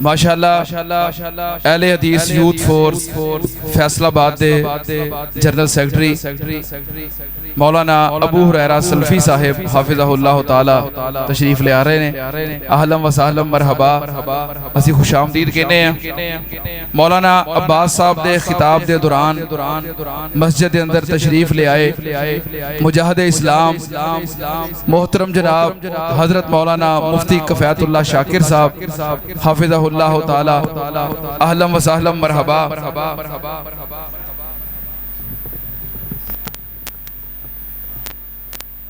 ماشاءاللہ اہل حدیث یوتھ فورس فیصل آباد دے جنرل سیکرٹری مولانا ابو ہریرہ سلفی صاحب حافظہ اللہ تعالی تشریف لے آ رہے ہیں. اہلا و سہلا مرحبا, اسی خوش آمدید کہنے ہیں. مولانا عباس صاحب دے خطاب دے دوران مسجد دے اندر تشریف لے آئے مجاہد اسلام محترم جناب حضرت مولانا مفتی کفایت اللہ شاکر صاحب حافظہ اللہ تعالی. اہلا و سہلا مرحبا.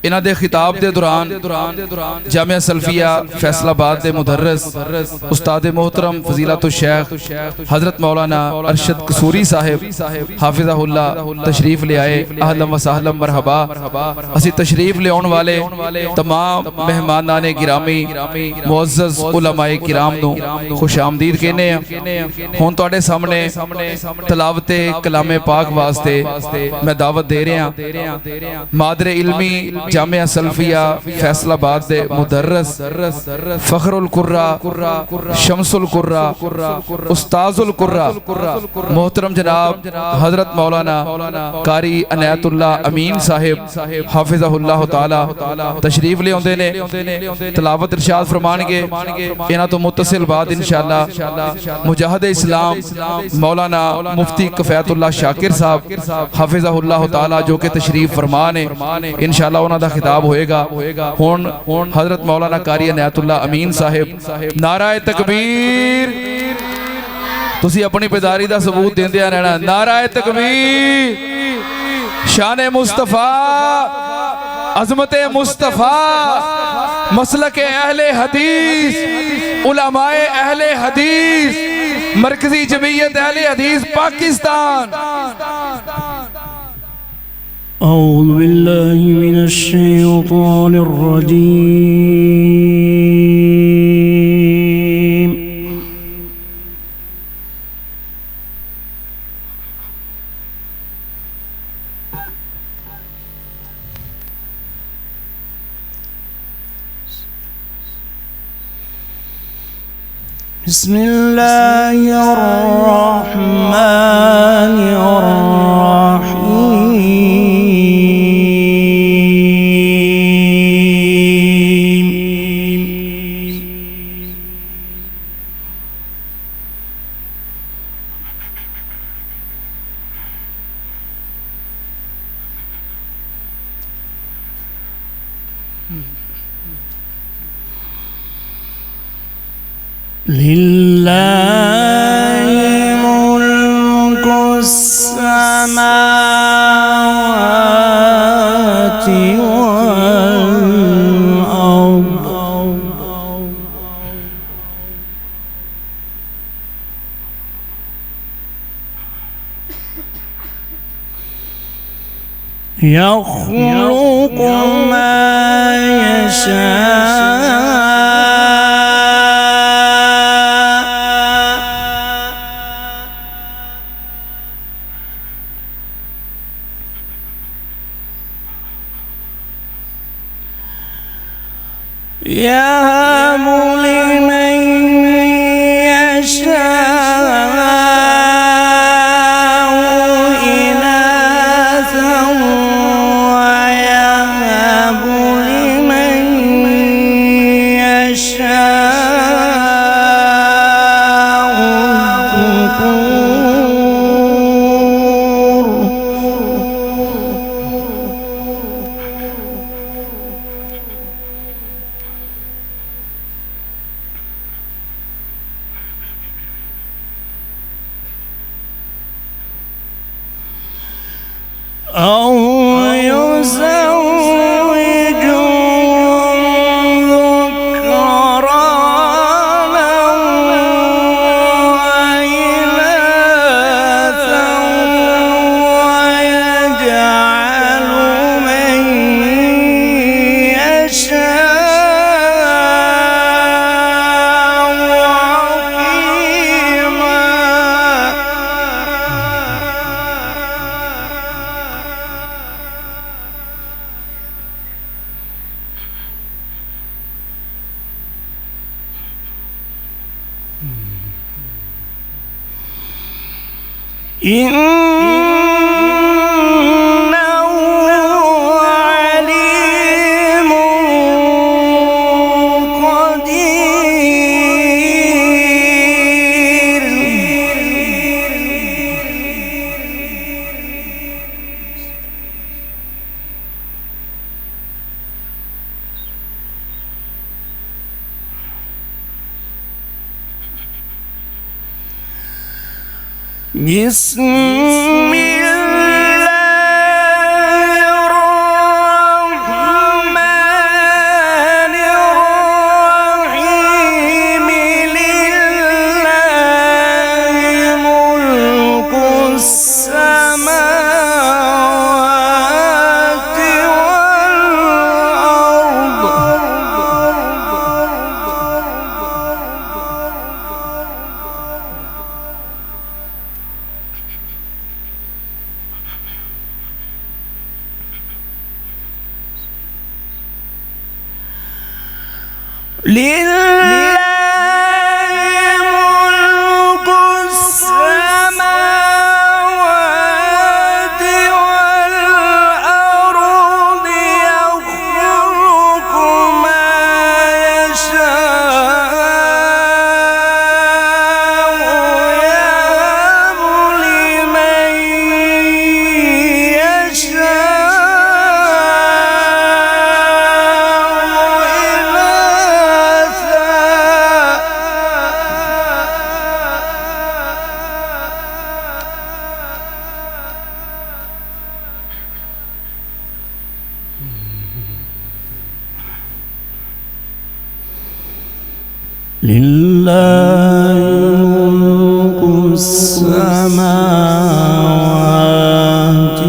انہاں دے خطاب دے دوران جامعہ سلفیہ فیصل آباد دے مدرس استاد محترم فضیلت الشیخ حضرت مولانا ارشد قصوری صاحب حافظہ اللہ تشریف لے آئے. اہلا و سہلا مرحبا. اسی تشریف لے آن والے تمام مہمانان گرامی معزز علماء کرام نو خوش آمدید کہنے ہیں. ہون تواڈے سامنے تلاوت کلام پاک واسطے میں دعوت دے رہے ہیں مادر علمی جامعہ سلفیہ فیصل آباد دے مدرس فخر القرہ شمس القرہ استاذ القرہ محترم جناب حضرت مولانا قاری عنایت اللہ امین صاحب حافظہ اللہ تعالی تشریف لے ہوندے نے تلاوت ارشاد فرمان گے. انہاں تو متصل بعد انشاءاللہ مجاہد اسلام مولانا مفتی کفایت اللہ شاکر صاحب حافظہ اللہ تعالی جو کہ تشریف فرمان ہے انشاءاللہ انہاں دا خطاب ہوئے گا. ہون حضرت مولانا قاری عنایت اللہ امین صاحب نعرہ تکبیر, تسی اپنی بیداری دا ثبوت دیندے رہنا. نعرہ تکبیر, شان مصطفیٰ, عظمت مصطفیٰ, مسلک اہل حدیث, علماء اہل حدیث, مرکزی جمعیت اہل حدیث پاکستان. أعوذ بالله من الشيطان الرجيم. بسم الله الرحمن الرحيم. لله ملك السماوات والأرض يخلق ما يشاء يهب لمن يشاء إناثا ويهب لمن يشاء الذكور. أو يزوجهم ذكرانا وإناثا ويجعل من يشاء عقيما. عليم قدير. بسم الله الرحمن الرحيم لله ملك السماوات لله ملك السماوات والأرض يخلق ما يشاء يهب لمن لله ملك السماوات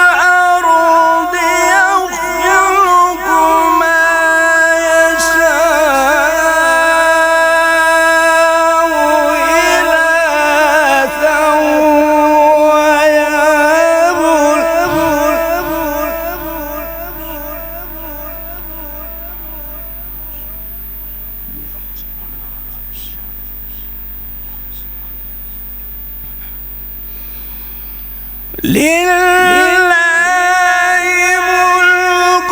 والأرض لله ملك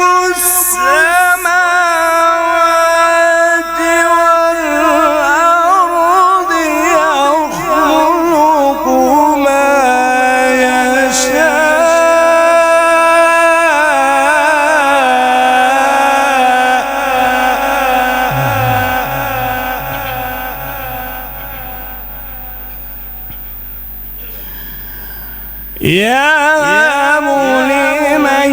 السماوات والأرض يخلق ما يشاء يهب لمن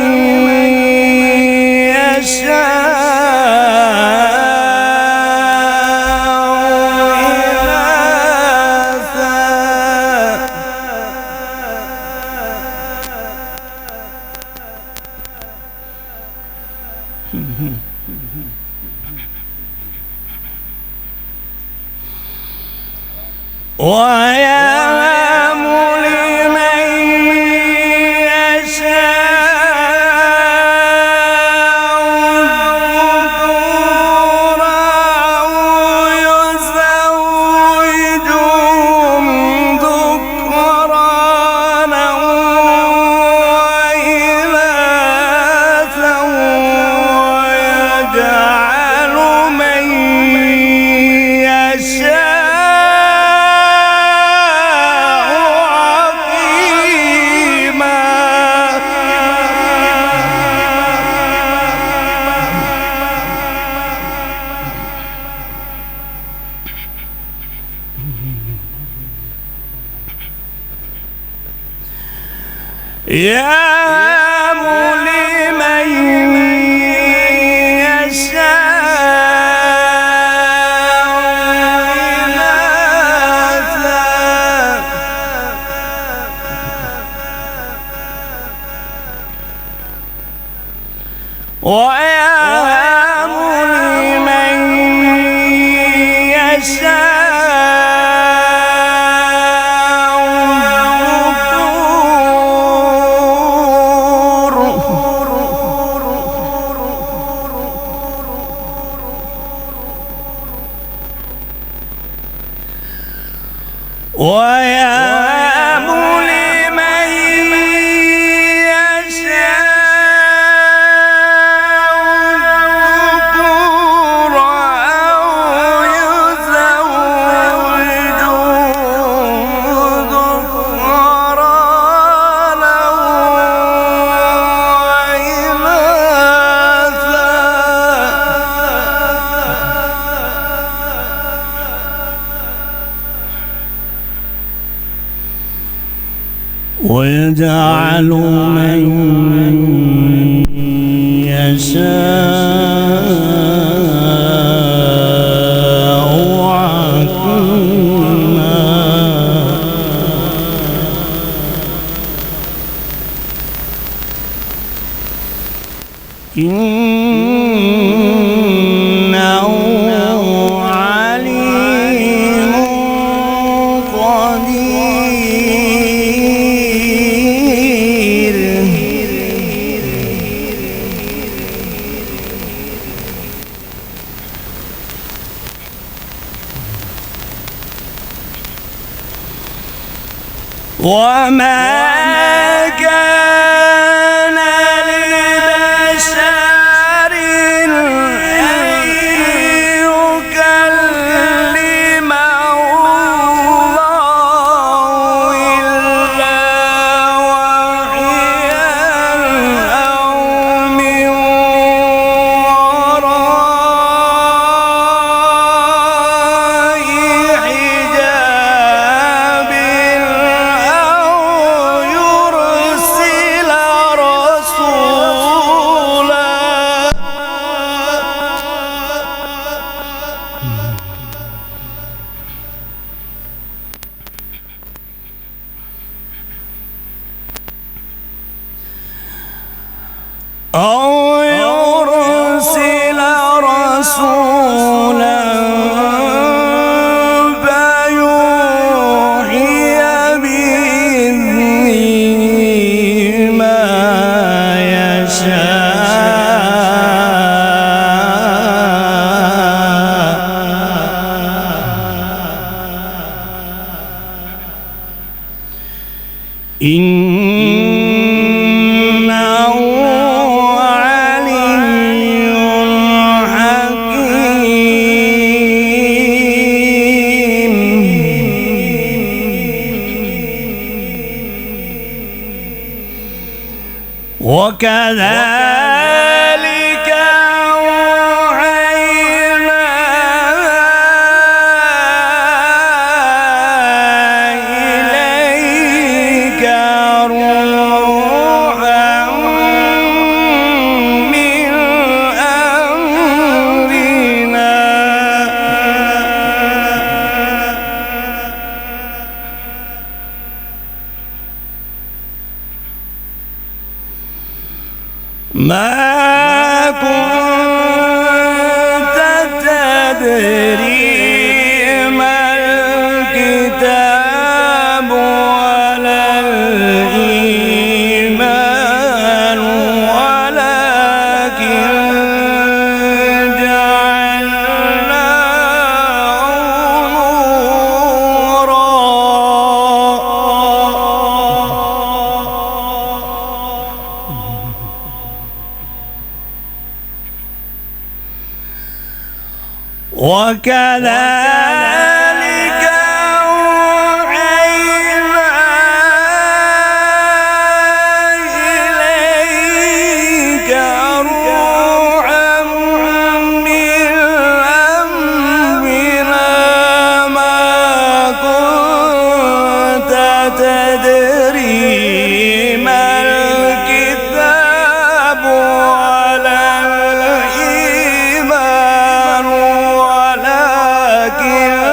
يشاء ويهب لمن يهب لمن يشاء إناثا ويهب لمن يشاء الذكور ويهب لمن يشاء ويجعل من يشاء عقيما إنه عليم قدير وما كان لبشر أن يكلمه الله إلا وحيا أو من وراء حجاب أو يرسل رسولا فيوحي بإذنه ما يشاء إنه علي حكيم وكذلك أوحينا إليك روحا من أمرنا ما كنت تدري ما الكتاب ولا الإيمان ولكن جعلناه وكذلك أوحينا إليك روحا من أمرنا ما كنت تدري ما الكتاب ولا الإيمان ولكن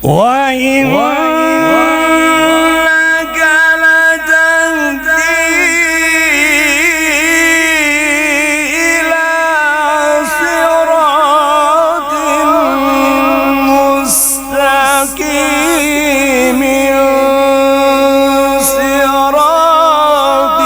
وإنك لتهدي إلى صراط مستقيم صراط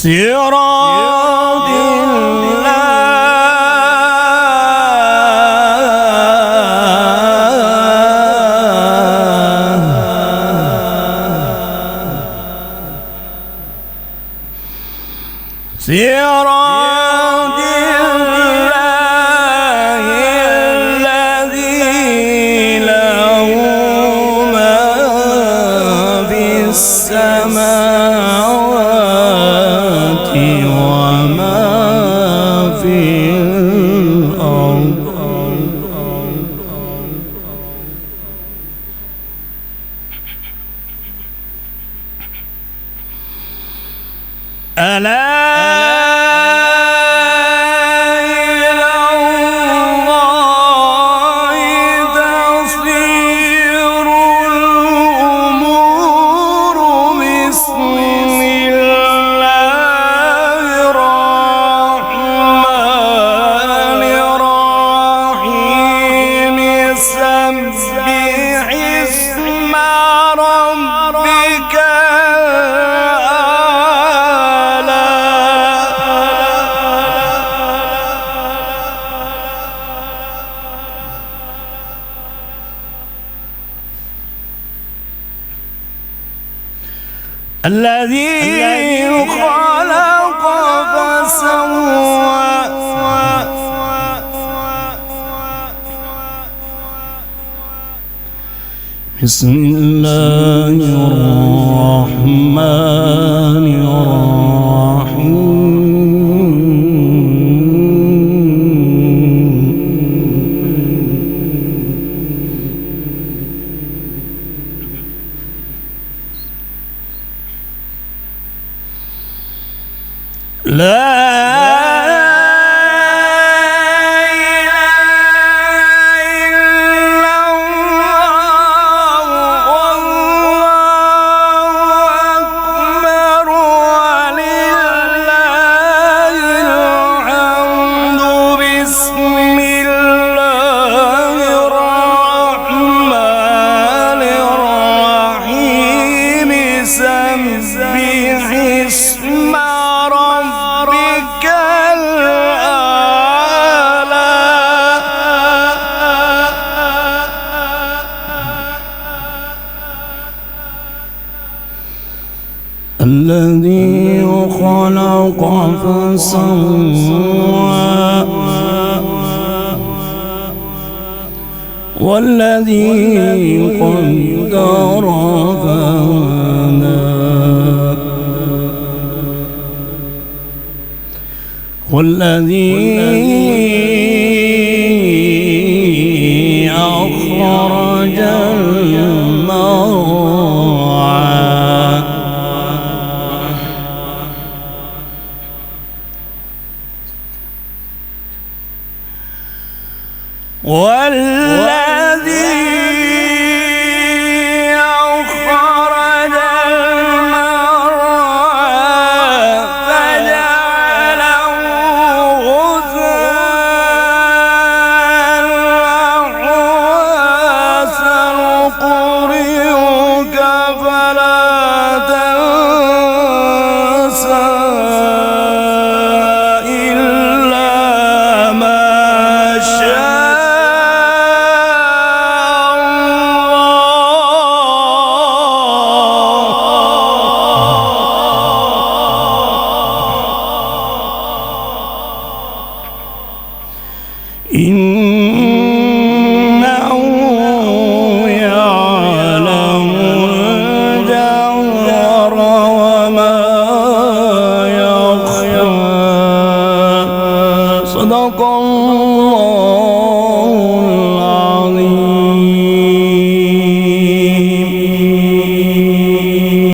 صراط صراط الله الذي له ما في السماوات وما في الأرض ألا إلى الله تصير الأمور بسم الله الرحمن الرحيم سبح اسم ربك الذي خلق فسوى بسم الله الرحمن الرحيم سبح اسم ربك الأعلى الذي خلق فسوى والذي قدر فهدى والذي أخرج المرعى والذي أخرج المرعى فجعله غثاء أحوى سنقرئك فلا تنسى إلا ما شاء إنه يعلم الجهر وما يخفى صدق صدق الله العظيم.